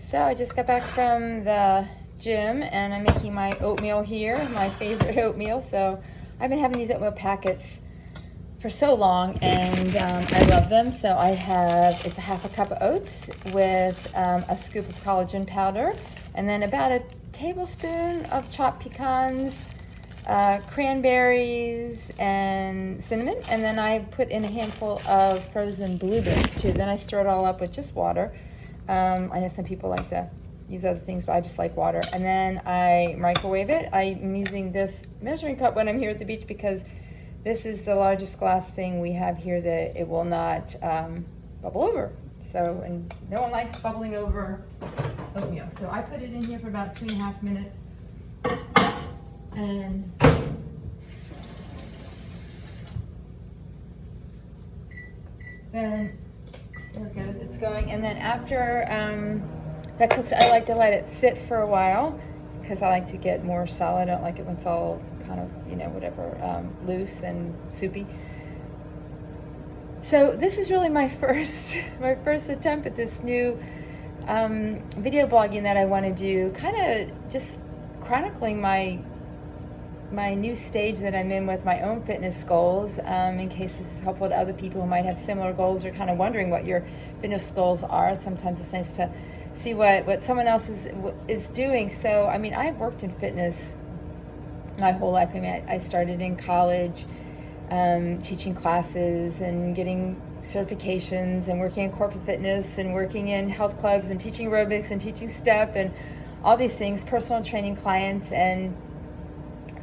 So I just got back from the gym and I'm making my oatmeal here, my favorite oatmeal. So I've been having these oatmeal packets for so long and I love them. So it's a half a cup of oats with a scoop of collagen powder and then about a tablespoon of chopped pecans, cranberries and cinnamon, and then I put in a handful of frozen blueberries too. Then I stir it all up with just water. I know some people like to use other things, but I just like water. And then I microwave it. I'm using this measuring cup when I'm here at the beach because this is the largest glass thing we have here that it will not bubble over. So, and no one likes bubbling over oatmeal. So I put it in here for about 2.5 minutes. And then there it goes, it's going. And then after that cooks, I like to let it sit for a while because I like to get more solid. I don't like it when it's all kind of, loose and soupy. So this is really my first attempt at this new video blogging that I want to do, kind of just chronicling my new stage that I'm in with my own fitness goals, in case this is helpful to other people who might have similar goals or kind of wondering what your fitness goals are. Sometimes it's nice to see what someone else is doing. So, I mean, I've worked in fitness my whole life. I mean, I started in college, teaching classes and getting certifications and working in corporate fitness and working in health clubs and teaching aerobics and teaching step and all these things, personal training clients, and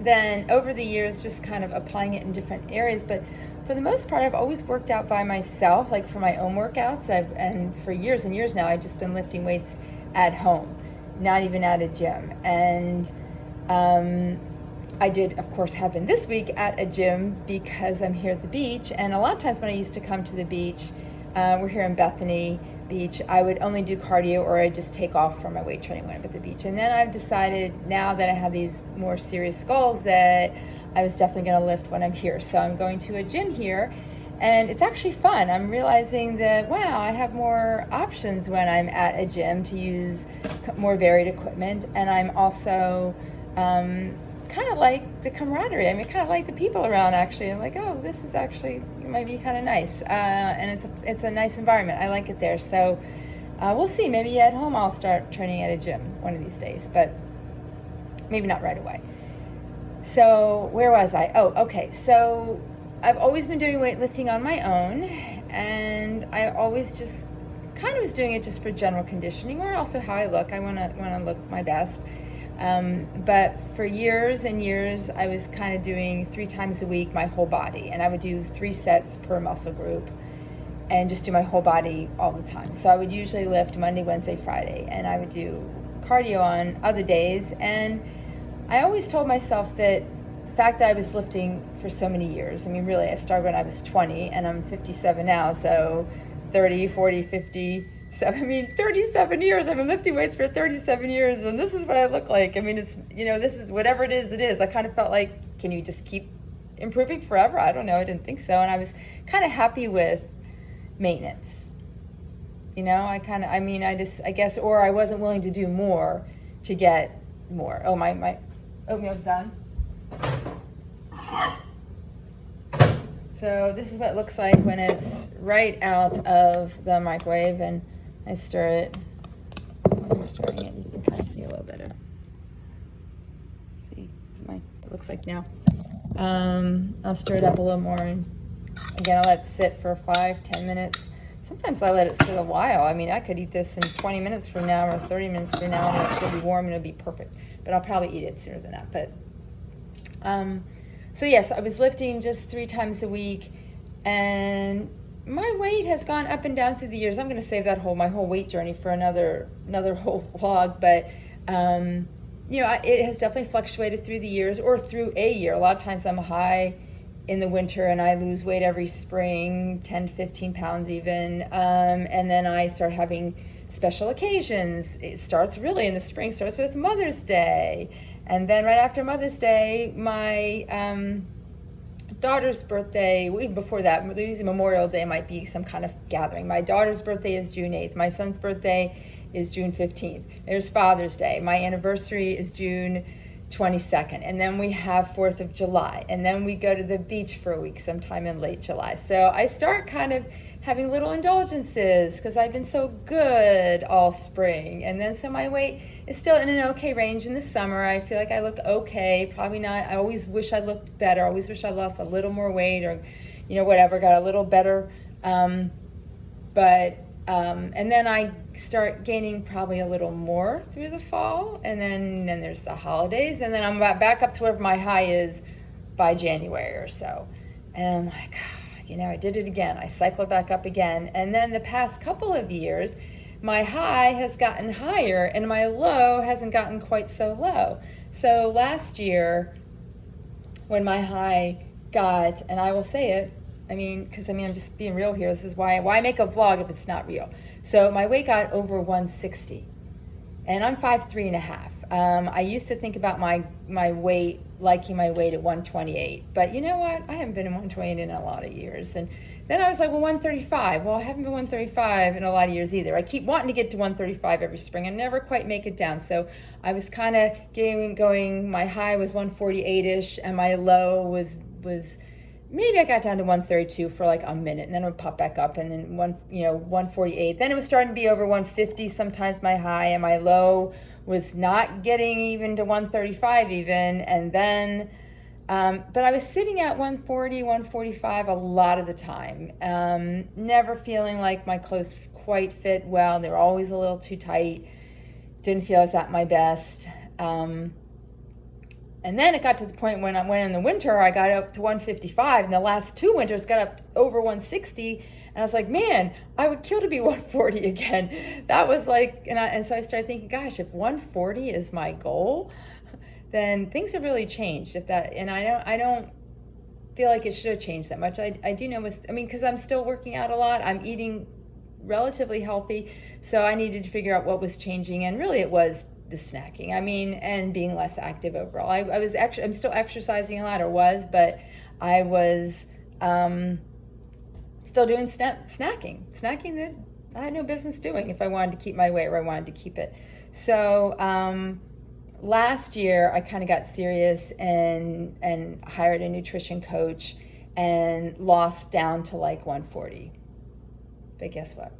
then over the years just kind of applying it in different areas. But for the most part, I've always worked out by myself, like for my own workouts. And for years and years now, I've just been lifting weights at home, not even at a gym. And I did, of course, happen this week at a gym because I'm here at the beach. And a lot of times when I used to come to the beach, we're here in Bethany Beach, I would only do cardio or I'd just take off from my weight training when I'm at the beach. And then I've decided now that I have these more serious goals that I was definitely going to lift when I'm here. So I'm going to a gym here and it's actually fun. I'm realizing that, wow, I have more options when I'm at a gym to use more varied equipment. And I'm also kind of like the camaraderie. I mean, kind of like the people around, actually. I'm like, oh, this is actually, it might be kind of nice. And it's a nice environment. I like it there. So we'll see. Maybe at home I'll start training at a gym one of these days, but maybe not right away. So where was I? Oh, okay. So I've always been doing weightlifting on my own, and I always just kind of was doing it just for general conditioning, or also how I look. I want to look my best. But for years and years, I was kind of doing 3 times a week my whole body, and I would do 3 sets per muscle group and just do my whole body all the time. So I would usually lift Monday, Wednesday, Friday, and I would do cardio on other days. And I always told myself that the fact that I was lifting for so many years, I mean, really, I started when I was 20 and I'm 57 now, so 30, 40, 50, 37 years. I've been lifting weights for 37 years, and this is what I look like. I mean, it's, this is whatever it is, it is. I kind of felt like, can you just keep improving forever? I don't know. I didn't think so. And I was kind of happy with maintenance. I guess, or I wasn't willing to do more to get more. Oh, my oatmeal's done. So this is what it looks like when it's right out of the microwave, and I stir it. I'm stirring it. You can kind of see a little better. See, this is it looks like now. I'll stir it up a little more, and again, I'll let it sit for 5-10 minutes. Sometimes I let it sit a while. I mean, I could eat this in 20 minutes from now or 30 minutes from now, and it'll still be warm and it'll be perfect. But I'll probably eat it sooner than that. But so yes, I was lifting just 3 times a week, and my weight has gone up and down through the years. I'm going to save my whole weight journey for another whole vlog, but it has definitely fluctuated through the years, or through a year. A lot of times I'm high in the winter and I lose weight every spring, 10 to 15 pounds even, and then I start having special occasions. It starts really in the spring, starts with Mother's Day. And then right after Mother's Day, my daughter's birthday, even before that, usually Memorial Day might be some kind of gathering. My daughter's birthday is June 8th. My son's birthday is June 15th. There's Father's Day. My anniversary is June 22nd. And then we have 4th of July. And then we go to the beach for a week sometime in late July. So I start kind of having little indulgences because I've been so good all spring. And then so my weight is still in an okay range in the summer. I feel like I look okay, probably not. I always wish I looked better. I always wish I lost a little more weight or, whatever, got a little better. And then I start gaining probably a little more through the fall. And then there's the holidays. And then I'm back up to where my high is by January or so. And I'm like, I did it again. I cycled back up again. And then the past couple of years, my high has gotten higher and my low hasn't gotten quite so low. So last year, when my high got, and I will say it, because I'm just being real here. This is why make a vlog if it's not real. So my weight got over 160, and I'm 5'3.5". I used to think about my weight, liking my weight at 128, but you know what? I haven't been in 128 in a lot of years. And then I was like, well, 135. Well, I haven't been 135 in a lot of years either. I keep wanting to get to 135 every spring and never quite make it down. So I was kind of going. My high was 148ish, and my low was maybe I got down to 132 for like a minute, and then it would pop back up, and then 148. Then it was starting to be over 150 sometimes my high, and my low was not getting even to 135 even, and then but I was sitting at 140, 145 a lot of the time, never feeling like my clothes quite fit well. They were always a little too tight, didn't feel I was at my best. And then it got to the point when in the winter, I got up to 155, and the last 2 winters got up over 160, and I was like, man, I would kill to be 140 again. That was like, and so I started thinking, gosh, if 140 is my goal, then things have really changed. And I don't feel like it should have changed that much. I do know, because I'm still working out a lot. I'm eating relatively healthy, so I needed to figure out what was changing, and really it was the snacking, and being less active overall. I'm still exercising a lot, or was, but I was still doing snacking that I had no business doing if I wanted to keep my weight or I wanted to keep it. So last year I kind of got serious and hired a nutrition coach and lost down to like 140. But guess what?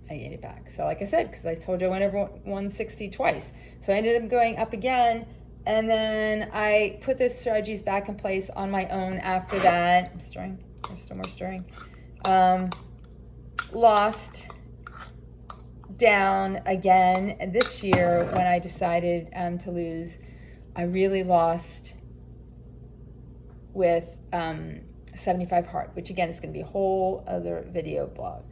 I gained it back. So like I said, because I told you I went over 160 twice. So I ended up going up again. And then I put those strategies back in place on my own after that. I'm stirring. There's still more stirring. Lost down again. And this year, when I decided to lose, I really lost with 75 hard, which again is going to be a whole other video blog.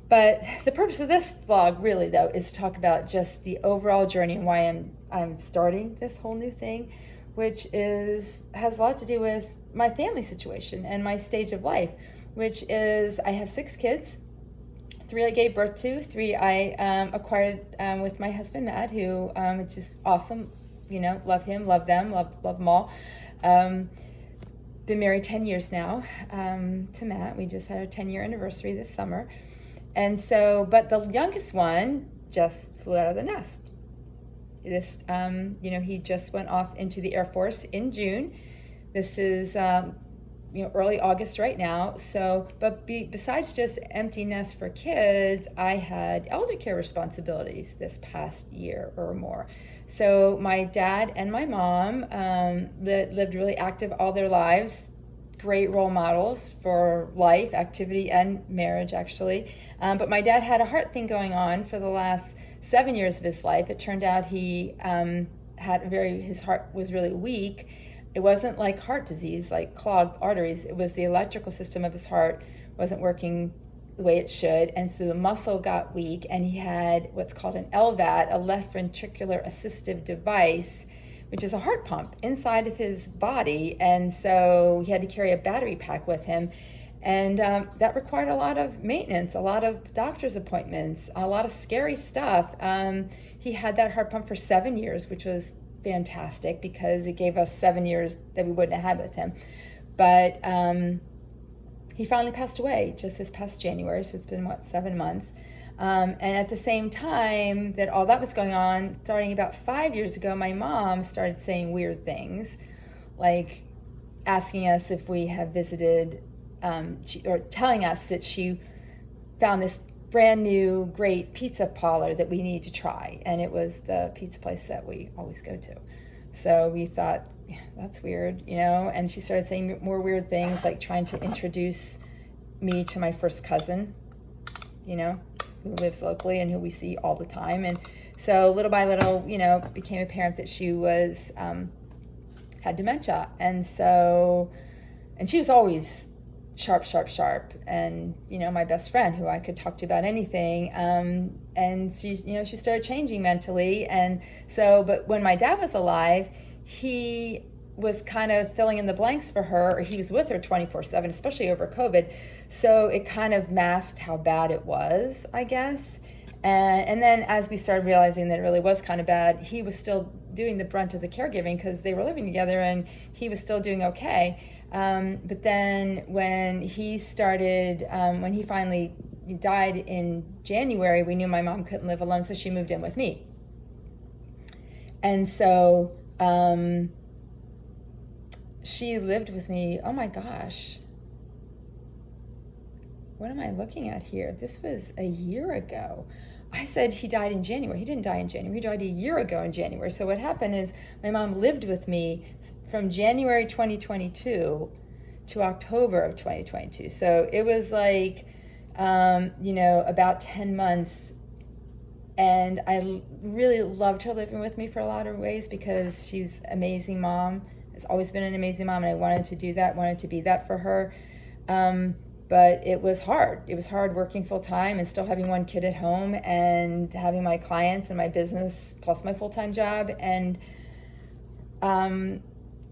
But the purpose of this vlog really, though, is to talk about just the overall journey and why I'm starting this whole new thing, which has a lot to do with my family situation and my stage of life, which is I have 6 kids. 3 I gave birth to, 3 I acquired with my husband, Matt, who is just awesome. Love him, love them, love them all. Been married 10 years now to Matt. We just had our 10-year anniversary this summer. And so, but the youngest one just flew out of the nest. He just went off into the Air Force in June. This is, early August right now. So, but besides just empty nest for kids, I had eldercare responsibilities this past year or more. So my dad and my mom lived really active all their lives. Great role models for life, activity, and marriage, actually. But my dad had a heart thing going on for the last 7 years of his life. It turned out he his heart was really weak. It wasn't like heart disease, like clogged arteries. It was the electrical system of his heart wasn't working the way it should, and so the muscle got weak, and he had what's called an LVAD, a left ventricular assistive device, which is a heart pump inside of his body. And so he had to carry a battery pack with him. And that required a lot of maintenance, a lot of doctor's appointments, a lot of scary stuff. He had that heart pump for 7 years, which was fantastic because it gave us 7 years that we wouldn't have had with him. But he finally passed away just this past January, so it's been, 7 months. And at the same time that all that was going on, starting about 5 years ago, my mom started saying weird things, like asking us if we have visited, or telling us that she found this brand new great pizza parlor that we need to try, and it was the pizza place that we always go to. So we thought, yeah, that's weird, and she started saying more weird things, like trying to introduce me to my first cousin, who lives locally and who we see all the time. And so little by little, became apparent that she was had dementia. And she was always sharp, and my best friend who I could talk to about anything. And she started changing mentally. And so, but when my dad was alive, he was kind of filling in the blanks for her, or he was with her 24/7, especially over COVID. So it kind of masked how bad it was, I guess. And then as we started realizing that it really was kind of bad, he was still doing the brunt of the caregiving because they were living together, and he was still doing okay. But then when he finally died in January, we knew my mom couldn't live alone, so she moved in with me. And so she lived with me, oh my gosh. What am I looking at here? This was a year ago. I said he died in January. He didn't die in January. He died a year ago in January. So what happened is my mom lived with me from January 2022 to October of 2022. So it was like, about 10 months. And I really loved her living with me for a lot of ways because she's an amazing mom. Has always been an amazing mom, and I wanted to do that, wanted to be that for her. But it was hard. It was hard working full time and still having one kid at home and having my clients and my business plus my full-time job. And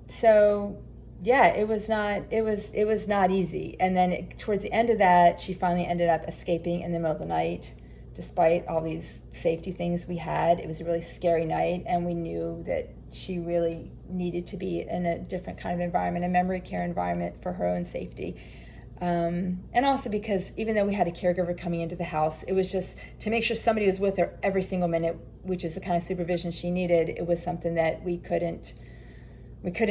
so yeah, it was not easy. And then towards the end of that, she finally ended up escaping in the middle of the night, despite all these safety things we had. It was a really scary night, and we knew that she really needed to be in a different kind of environment, a memory care environment for her own safety. And also because even though we had a caregiver coming into the house, it was just to make sure somebody was with her every single minute, which is the kind of supervision she needed. It was something that we couldn't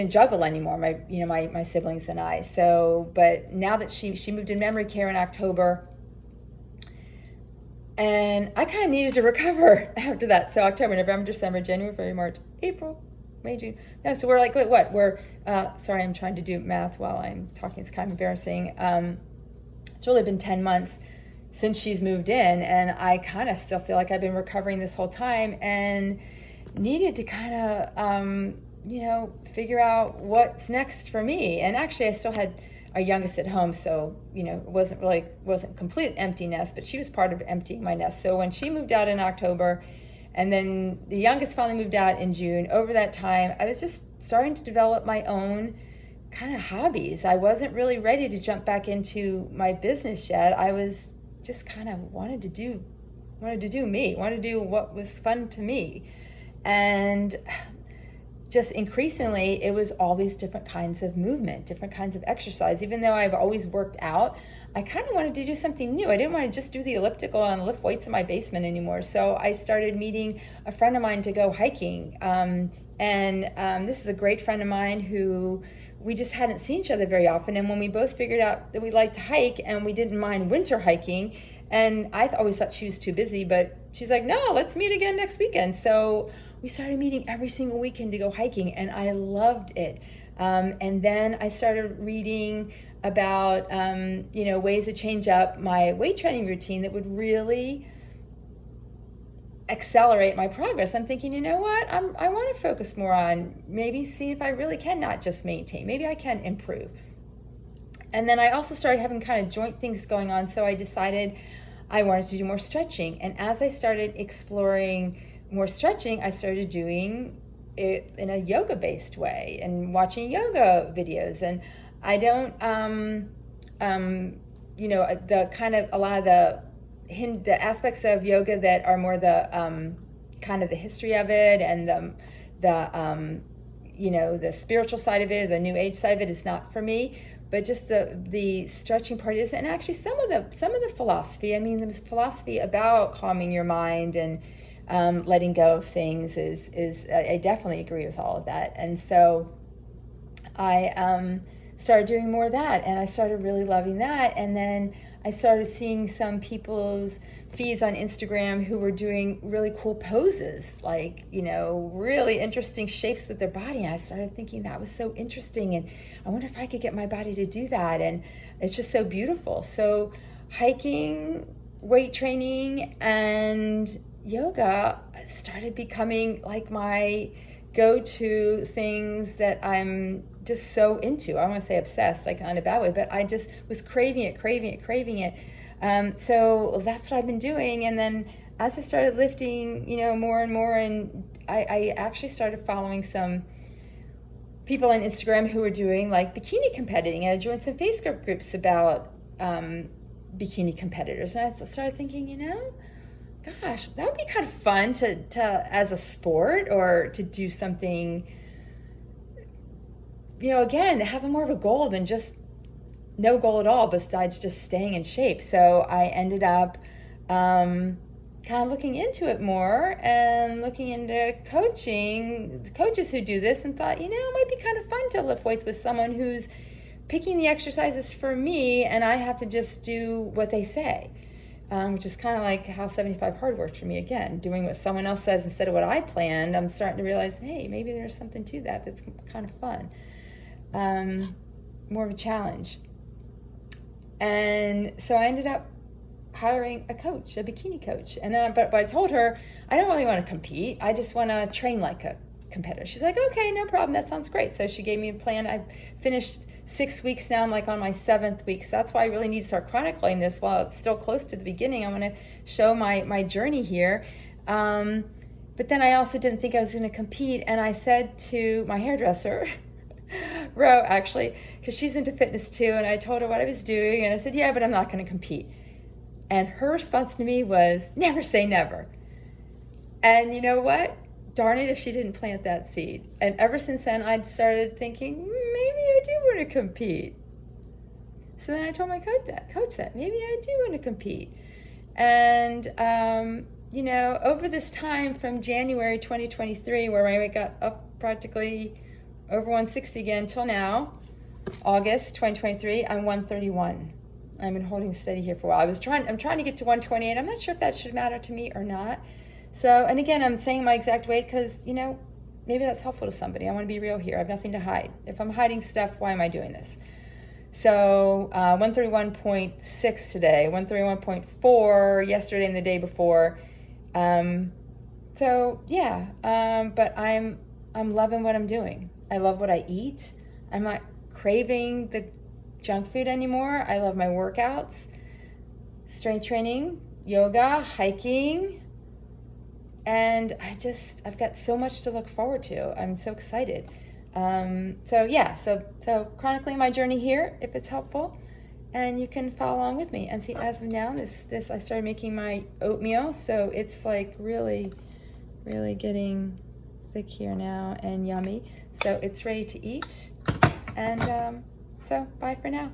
juggle anymore, my siblings and I. So, but now that she moved in memory care in October, and I kind of needed to recover after that. So October, November, December, January, February, March, April, May, June. No, so we're like, wait, what? Sorry, I'm trying to do math while I'm talking. It's kind of embarrassing. It's really been 10 months since she's moved in, and I kind of still feel like I've been recovering this whole time and needed to kind of, figure out what's next for me. And actually, I still had our youngest at home, so it wasn't complete empty nest, but she was part of emptying my nest. So when she moved out in October, and then the youngest finally moved out in June, over that time I was just starting to develop my own kind of hobbies. I wasn't really ready to jump back into my business yet. I was just kind of wanted to do what was fun to me. And just increasingly, it was all these different kinds of movement, different kinds of exercise. Even though I've always worked out, I kind of wanted to do something new. I didn't want to just do the elliptical and lift weights in my basement anymore. So I started meeting a friend of mine to go hiking. This is a great friend of mine who we just hadn't seen each other very often. And when we both figured out that we liked to hike and we didn't mind winter hiking, and I always thought she was too busy, but she's like, no, let's meet again next weekend. So we started meeting every single weekend to go hiking, and I loved it. And then I started reading about, ways to change up my weight training routine that would really accelerate my progress. I'm thinking, you know what? I want to focus more on maybe see if I really can not just maintain. Maybe I can improve. And then I also started having kind of joint things going on, so I decided I wanted to do more stretching. And as I started exploring more stretching, I started doing it in a yoga-based way and watching yoga videos. And I don't, the kind of a lot of the aspects of yoga that are more the kind of the history of it and the you know, the spiritual side of it or the new age side of it is not for me. But just the stretching part is, and actually some of the philosophy. I mean, the philosophy about calming your mind and letting go of things is I definitely agree with all of that. And so I started doing more of that, and I started really loving that. And then I started seeing some people's feeds on Instagram who were doing really cool poses, like, you know, really interesting shapes with their body. And I started thinking that was so interesting, and I wonder if I could get my body to do that. And it's just so beautiful. So hiking, weight training, and yoga started becoming like my go-to things that I'm just so into. I don't want to say obsessed, like in a bad way, but I just was craving it. So that's what I've been doing. And then as I started lifting, you know, more and more, and I actually started following some people on Instagram who were doing like bikini competing, and I joined some Facebook groups about bikini competitors. And I started thinking, you know, gosh, that would be kind of fun to as a sport, or to do something, you know, again, to have more of a goal than just no goal at all besides just staying in shape. So I ended up kind of looking into it more and looking into coaching the coaches who do this, and thought, you know, it might be kind of fun to lift weights with someone who's picking the exercises for me, and I have to just do what they say. Which is kind of like how 75 hard worked for me. Again, doing what someone else says instead of what I planned. I'm starting to realize, hey, maybe there's something to that that's kind of fun. More of a challenge. And so I ended up hiring a coach, a bikini coach. And but I told her, I don't really want to compete. I just want to train like a competitor. She's like, okay, no problem. That sounds great. So she gave me a plan. I finished 6 weeks now. I'm like on my 7th week. So that's why I really need to start chronicling this while it's still close to the beginning. I want to show my journey here. But then I also didn't think I was going to compete. And I said to my hairdresser, Ro, actually, because she's into fitness too, and I told her what I was doing, and I said, yeah, but I'm not going to compete. And her response to me was, never say never. And you know what? Darn it if she didn't plant that seed. And ever since then, I started thinking, maybe I do want to compete. So then I told my coach that maybe I do want to compete. And, you know, over this time from January 2023, where my weight got up practically over 160 again till now, August 2023, I'm 131. I've been holding steady here for a while. I'm trying to get to 128. I'm not sure if that should matter to me or not. So, and again, I'm saying my exact weight because, you know, maybe that's helpful to somebody. I want to be real here. I have nothing to hide. If I'm hiding stuff, why am I doing this? So 131.6 today, 131.4 yesterday and the day before. So yeah, but I'm loving what I'm doing. I love what I eat. I'm not craving the junk food anymore. I love my workouts, strength training, yoga, hiking, and I've got so much to look forward to. I'm so excited. So chronicling my journey here, if it's helpful, and you can follow along with me. And see, as of now, this I started making my oatmeal, so it's like really getting thick here now and yummy. So it's ready to eat. And so bye for now.